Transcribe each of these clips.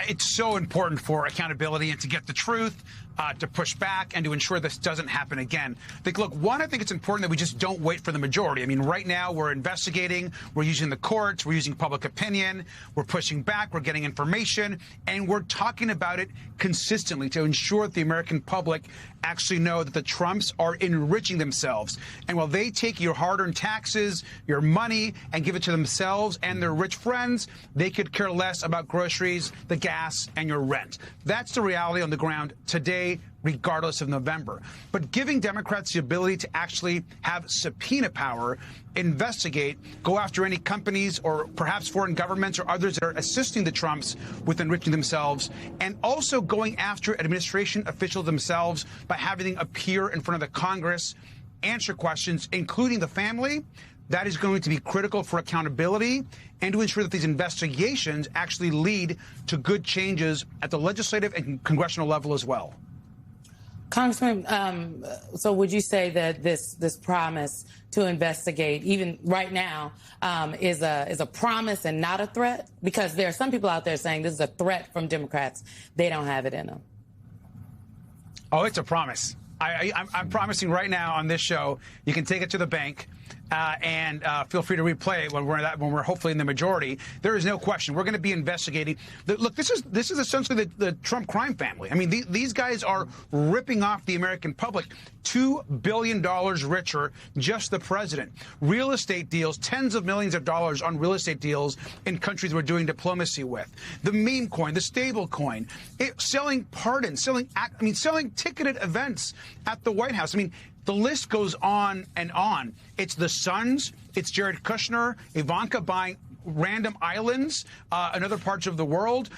It's so important for accountability and to get the truth, to push back and to ensure this doesn't happen again. I think it's important that we just don't wait for the majority. I mean, right now we're investigating, we're using the courts, we're using public opinion, we're pushing back, we're getting information, and we're talking about it consistently to ensure that the American public actually know that the Trumps are enriching themselves. And while they take your hard-earned taxes, your money, and give it to themselves and their rich friends, they could care less about groceries, the gas, and your rent. That's the reality on the ground today, regardless of November. But giving Democrats the ability to actually have subpoena power, investigate, go after any companies or perhaps foreign governments or others that are assisting the Trumps with enriching themselves, and also going after administration officials themselves by having them appear in front of the Congress, answer questions, including the family, that is going to be critical for accountability and to ensure that these investigations actually lead to good changes at the legislative and congressional level as well. Congressman, so would you say that this promise to investigate, even right now, is a promise and not a threat? Because there are some people out there saying this is a threat from Democrats. They don't have it in them. Oh, it's a promise. I'm promising right now on this show, you can take it to the bank. And feel free to replay it when we're hopefully in the majority. There is no question we're going to be investigating. Look, this is essentially the Trump crime family. I mean, these guys are ripping off the American public. $2 billion richer, just the president. Real estate deals, tens of millions of dollars on real estate deals in countries we're doing diplomacy with. The meme coin, the stable coin, selling pardons, selling ticketed events at the White House. I mean, the list goes on and on. It's the sons, it's Jared Kushner, Ivanka buying random islands in other parts of the world.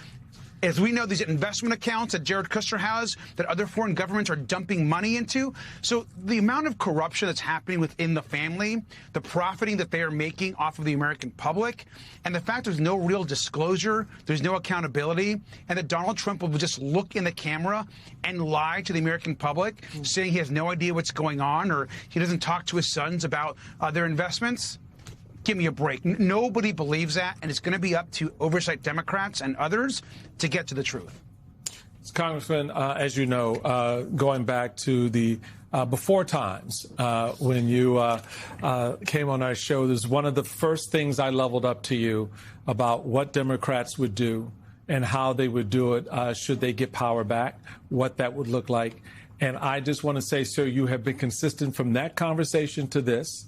As we know, these investment accounts that Jared Kushner has that other foreign governments are dumping money into. So the amount of corruption that's happening within the family, the profiting that they are making off of the American public, and the fact there's no real disclosure, there's no accountability, and that Donald Trump will just look in the camera and lie to the American public, saying he has no idea what's going on or he doesn't talk to his sons about their investments. Give me a break. Nobody believes that, and it's going to be up to oversight Democrats and others to get to the truth. Congressman, as you know, going back to the before times when you came on our show, this is one of the first things I leveled up to you about what Democrats would do and how they would do it should they get power back, what that would look like. And I just want to say, sir, you have been consistent from that conversation to this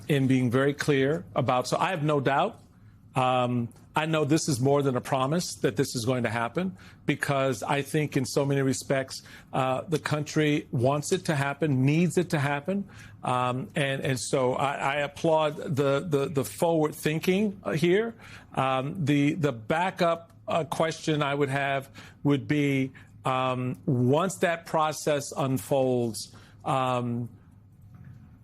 in being very clear about. So I have no doubt. I know this is more than a promise that this is going to happen, because I think in so many respects, the country wants it to happen, needs it to happen. And so I applaud the forward thinking here. The backup question I would have would be, once that process unfolds,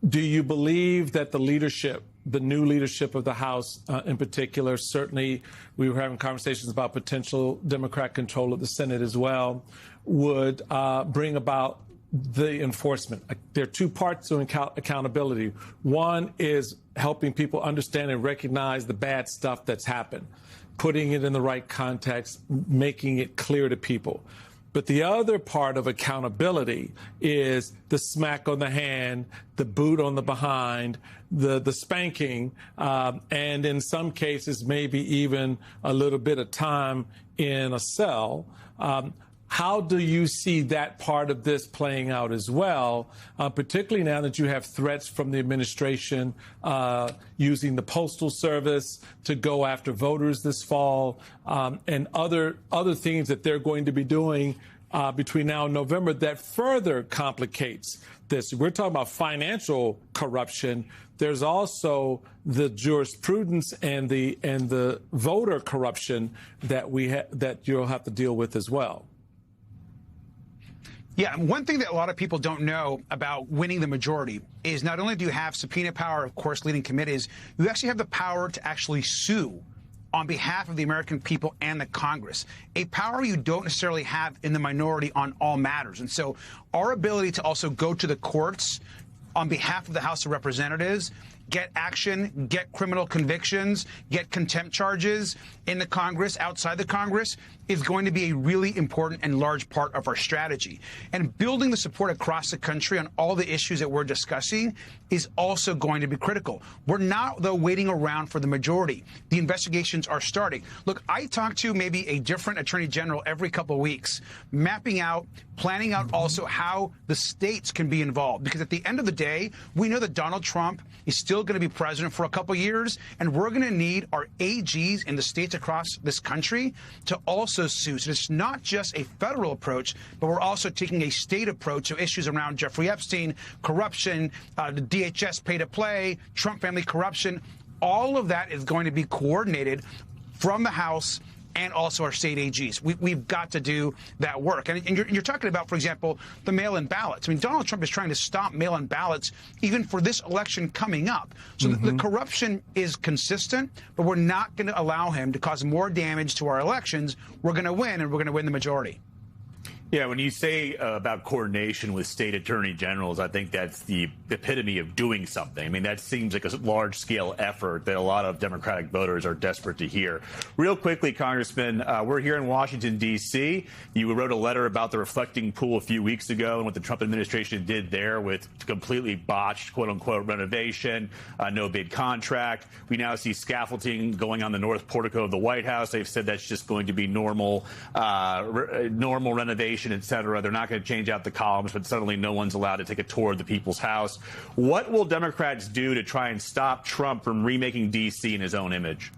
do you believe that the leadership, the new leadership of the House in particular, certainly we were having conversations about potential Democrat control of the Senate as well, would bring about the enforcement? There are two parts to accountability. One is helping people understand and recognize the bad stuff that's happened, putting it in the right context, making it clear to people. But the other part of accountability is the smack on the hand, the boot on the behind, the spanking, and in some cases, maybe even a little bit of time in a cell. How do you see that part of this playing out as well, particularly now that you have threats from the administration using the Postal Service to go after voters this fall, and other things that they're going to be doing between now and November that further complicates this? We're talking about financial corruption. There's also the jurisprudence and the voter corruption that that you'll have to deal with as well. Yeah, one thing that a lot of people don't know about winning the majority is not only do you have subpoena power, of course, leading committees, you actually have the power to actually sue on behalf of the American people and the Congress, a power you don't necessarily have in the minority on all matters. And so our ability to also go to the courts on behalf of the House of Representatives get action, get criminal convictions, get contempt charges in the Congress, outside the Congress, is going to be a really important and large part of our strategy. And building the support across the country on all the issues that we're discussing is also going to be critical. We're not, though, waiting around for the majority. The investigations are starting. Look, I talk to maybe a different attorney general every couple of weeks, mapping out, planning out also how the states can be involved. Because at the end of the day, we know that Donald Trump is still going to be president for a couple of years, and we're going to need our AGs in the states across this country to also sue. So it's not just a federal approach, but we're also taking a state approach to issues around Jeffrey Epstein, corruption, the DHS pay-to-play, Trump family corruption. All of that is going to be coordinated from the House and also our state AGs. We've got to do that work. And you're talking about, for example, the mail-in ballots. I mean, Donald Trump is trying to stop mail-in ballots even for this election coming up. So the corruption is consistent, but we're not going to allow him to cause more damage to our elections. We're going to win, and we're going to win the majority. Yeah, when you say about coordination with state attorney generals, I think that's the epitome of doing something. I mean, that seems like a large-scale effort that a lot of Democratic voters are desperate to hear. Real quickly, Congressman, we're here in Washington, D.C. You wrote a letter about the reflecting pool a few weeks ago and what the Trump administration did there with completely botched, quote-unquote, renovation, no bid contract. We now see scaffolding going on the north portico of the White House. They've said that's just going to be normal renovation, et cetera. They're not going to change out the columns, but suddenly no one's allowed to take a tour of the People's House. What will Democrats do to try and stop Trump from remaking D.C. in his own image?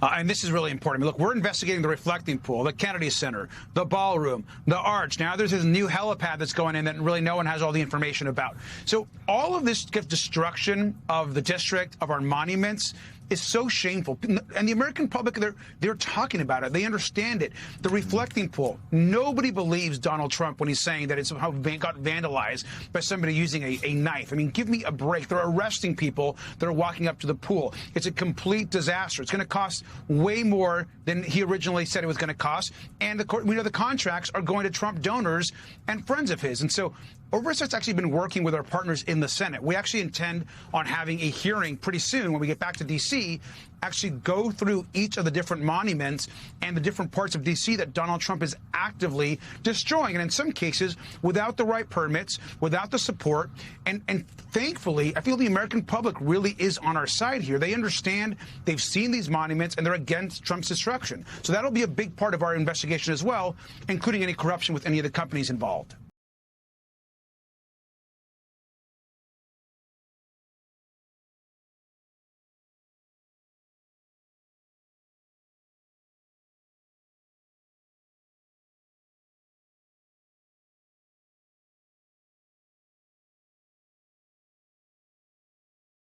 And this is really important. I mean, look, we're investigating the reflecting pool, the Kennedy Center, the ballroom, the arch. Now there's this new helipad that's going in that really no one has all the information about. So all of this destruction of the district, of our monuments, is so shameful. And the American public, they're talking about it. They understand it. The reflecting pool. Nobody believes Donald Trump when he's saying that it somehow got vandalized by somebody using a knife. I mean, give me a break. They're arresting people that are walking up to the pool. It's a complete disaster. It's going to cost way more than he originally said it was going to cost. And we know the contracts are going to Trump donors and friends of his. And so Oversight's actually been working with our partners in the Senate. We actually intend on having a hearing pretty soon when we get back to D.C., actually go through each of the different monuments and the different parts of D.C. that Donald Trump is actively destroying. And in some cases, without the right permits, without the support. And thankfully, I feel the American public really is on our side here. They understand, they've seen these monuments, and they're against Trump's destruction. So that'll be a big part of our investigation as well, including any corruption with any of the companies involved.